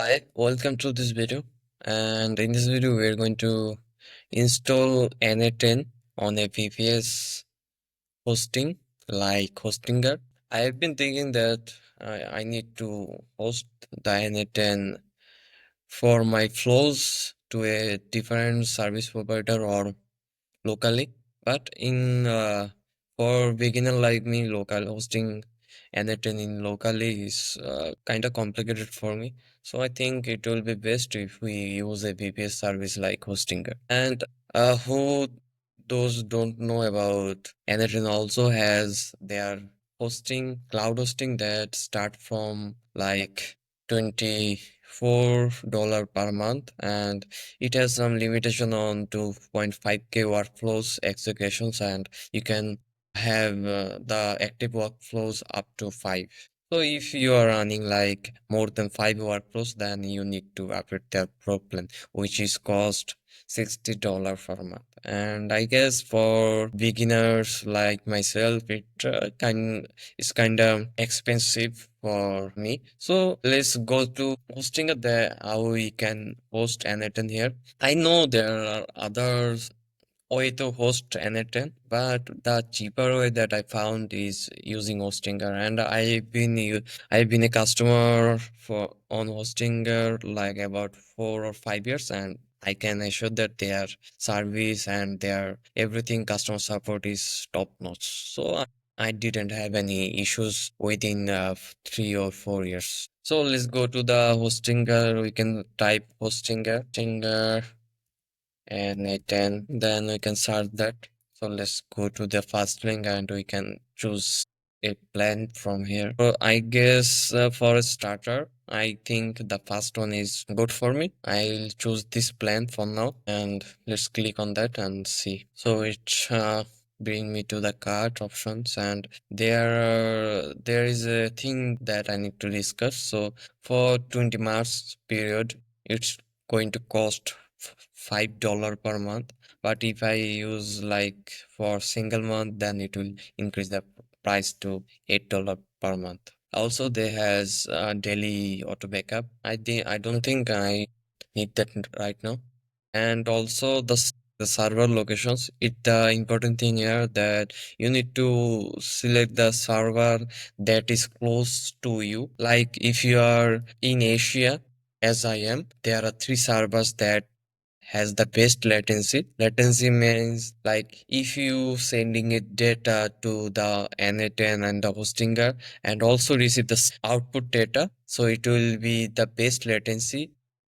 Hi, welcome to this video. And in this video, we're going to install n8n on a VPS hosting like Hostinger. I have been thinking that I need to host the n8n for my flows to a different service provider or locally. But in for beginner like me, local hosting anything in locally is kind of complicated for me. So I think it will be best if we use a VPS service like Hostinger. And who those don't know about anything also has their hosting, cloud hosting that start from like $24 per month, and it has some limitation on 2.5K workflows executions, and you can have the active workflows up to 5. So if you are running like more than 5 workflows, then you need to upgrade their pro plan, which is cost $60 per month. And I guess for beginners like myself, it is kind of expensive for me. So let's go to hosting the how we can host anything here. I know there are others way to host n8n, but the cheaper way that I found is using Hostinger, and I've been a customer for on Hostinger like about 4 or 5 years, and I can assure that their service and their everything customer support is top notch. So I didn't have any issues within 3 or 4 years. So let's go to the Hostinger. We can type Hostinger and n8n, then we can search that. So let's go to the first link and we can choose a plan from here. So I guess for a starter, I think the first one is good for me. I'll choose this plan for now, and let's click on that and see. So it bring me to the cart options, and there is a thing that I need to discuss. So for 20 months period, it's going to cost $5 per month. But if I use like for single month, then it will increase the price to $8 per month. Also, they has daily auto backup. I don't think I need that right now. And also the server locations. It the important thing here that you need to select the server that is close to you. Like if you are in Asia, as I am, there are 3 servers that has the best latency. Latency means like if you sending it data to the n8n and the hostinger and also receive the output data, so it will be the best latency.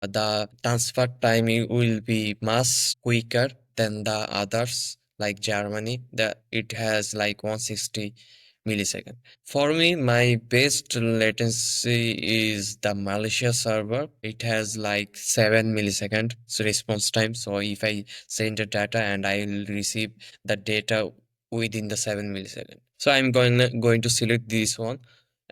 The transfer time will be much quicker than the others like Germany. That it has like 160 millisecond. For me, my best latency is the Malaysia server. It has like 7 millisecond response time. So if I send the data and I will receive the data within the 7 millisecond. So I'm going to select this one.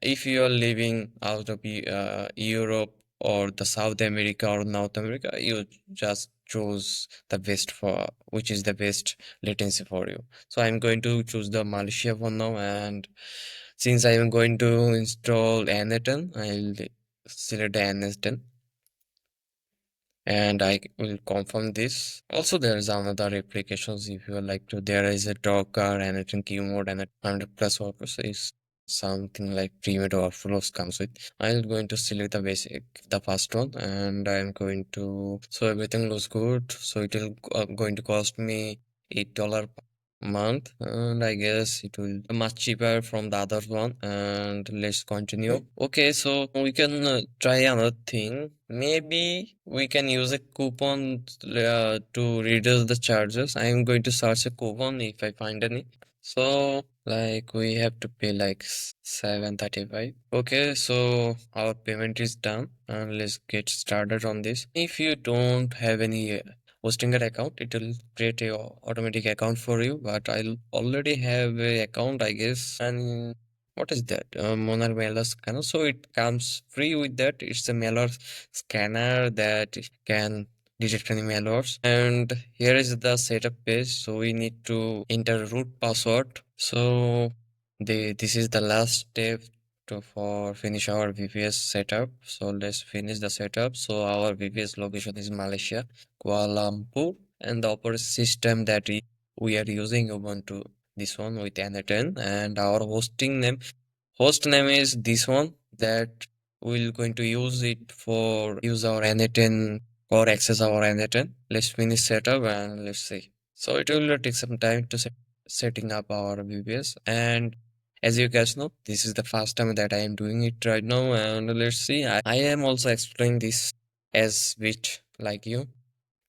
If you are living out of Europe or the South America or North America, you just choose the best for which is the best latency for you. So I'm going to choose the Malaysia for now, and since I am going to install n8n, I'll select the n8n and I will confirm this. Also, there is another applications if you would like to. There is a Docker and it in queue mode and 100 plus workers is something like pre-made workflows comes with. I'm going to select the basic, the first one, and I'm going to. So everything looks good. So it will going to cost me $8 month, and I guess it will be much cheaper from the other one. And let's continue. Okay, so we can try another thing. Maybe we can use a coupon to reduce the charges. I am going to search a coupon if I find any. So like we have to pay like 735. Okay, so our payment is done, and let's get started on this. If you don't have any Hostinger account, it will create a automatic account for you, but I'll already have a account, I guess. And what is that? Monarch mailer scanner. So it comes free with that. It's a mailer scanner that can detect any malwares. And here is the setup page. So we need to enter root password. So this is the last step to for finish our VPS setup. So let's finish the setup. So our VPS location is Malaysia, Kuala Lumpur, and the operating system that we are using Ubuntu. This one with n8n, and our host name is this one that we're going to use it for use our n8n or access our n8n. Let's finish setup and let's see. So it will take some time to setting up our VPS, and as you guys know, this is the first time that I am doing it right now, and let's see. I am also explaining this as bit like you.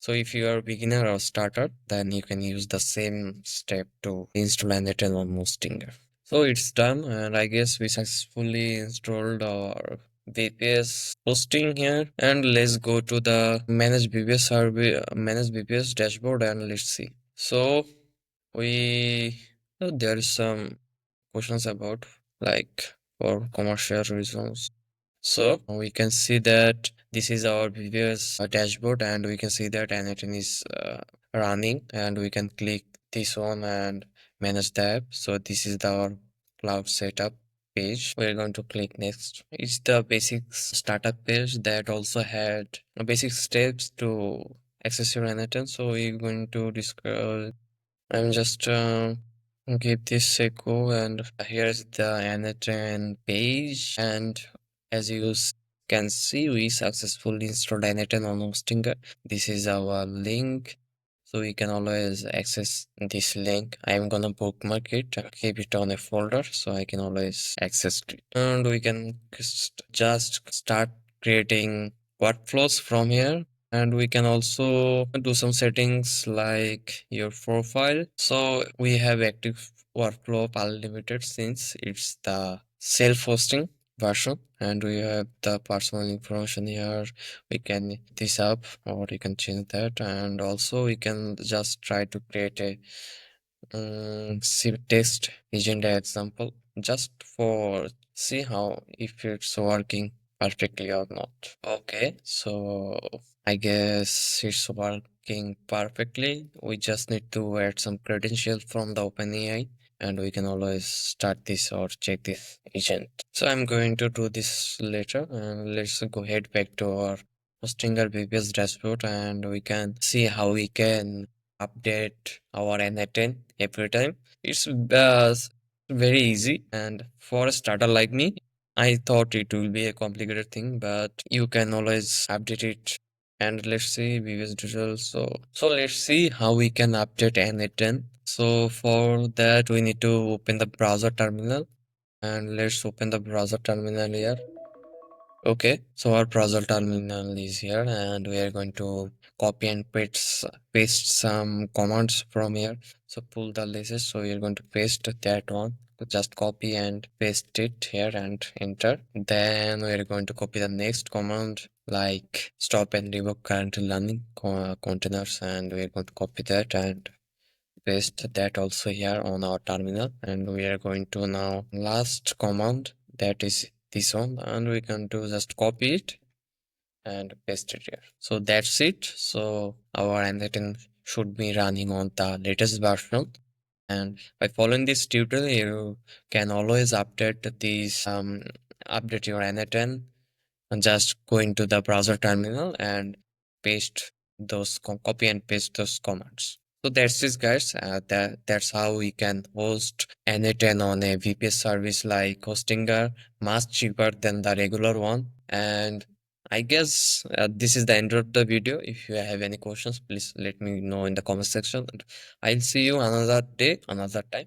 So if you are a beginner or starter, then you can use the same step to install n8n on Mostinger. So it's done, and I guess we successfully installed our VPS hosting here. And let's go to the manage VPS survey, manage VPS dashboard, and let's see. So we there is some questions about like for commercial reasons. So we can see that this is our previous dashboard, and we can see that n8n is running, and we can click this one and manage the app. So this is our cloud setup page. We're going to click next. It's the basic startup page that also had basic steps to access your n8n. So we're going to discuss. I'm just give this a go, and here's the n8n page, and as you can see, we successfully installed n8n on Hostinger. This is our link, so we can always access this link. I'm gonna bookmark it and keep it on a folder so I can always access it. And we can just start creating workflows from here, and we can also do some settings like your profile. So we have active workflow of unlimited since it's the self-hosting version, and we have the personal information here. We can this up or you can change that, and also we can just try to create a test agenda example just for see how if it's working perfectly or not. Okay, so I guess it's working perfectly. We just need to add some credentials from the OpenAI, and we can always start this or check this agent. So I'm going to do this later, and let's go head back to our Hostinger VPS dashboard, and we can see how we can update our n8n every time. It's very easy, and for a starter like me, I thought it will be a complicated thing, but you can always update it. And let's see previous details. So let's see how we can update n8n. So for that, we need to open the browser terminal, and let's open the browser terminal here. Okay, so our browser terminal is here, and we are going to copy and paste some commands from here. So pull the list. So we are going to paste that one. So just copy and paste it here and enter. Then we are going to copy the next command like stop and revoke currently running containers, and we are going to copy that and paste that also here on our terminal. And we are going to now last command, that is this one, and we can do just copy it and paste it here. So that's it. So our n8n should be running on the latest version, and by following this tutorial you can always update these update your n8n and just go into the browser terminal and paste those copy and paste those commands. So that's it, guys. That's how we can host n8n on a VPS service like Hostinger, much cheaper than the regular one. And I guess this is the end of the video. If you have any questions, please let me know in the comment section. And I'll see you another day, another time.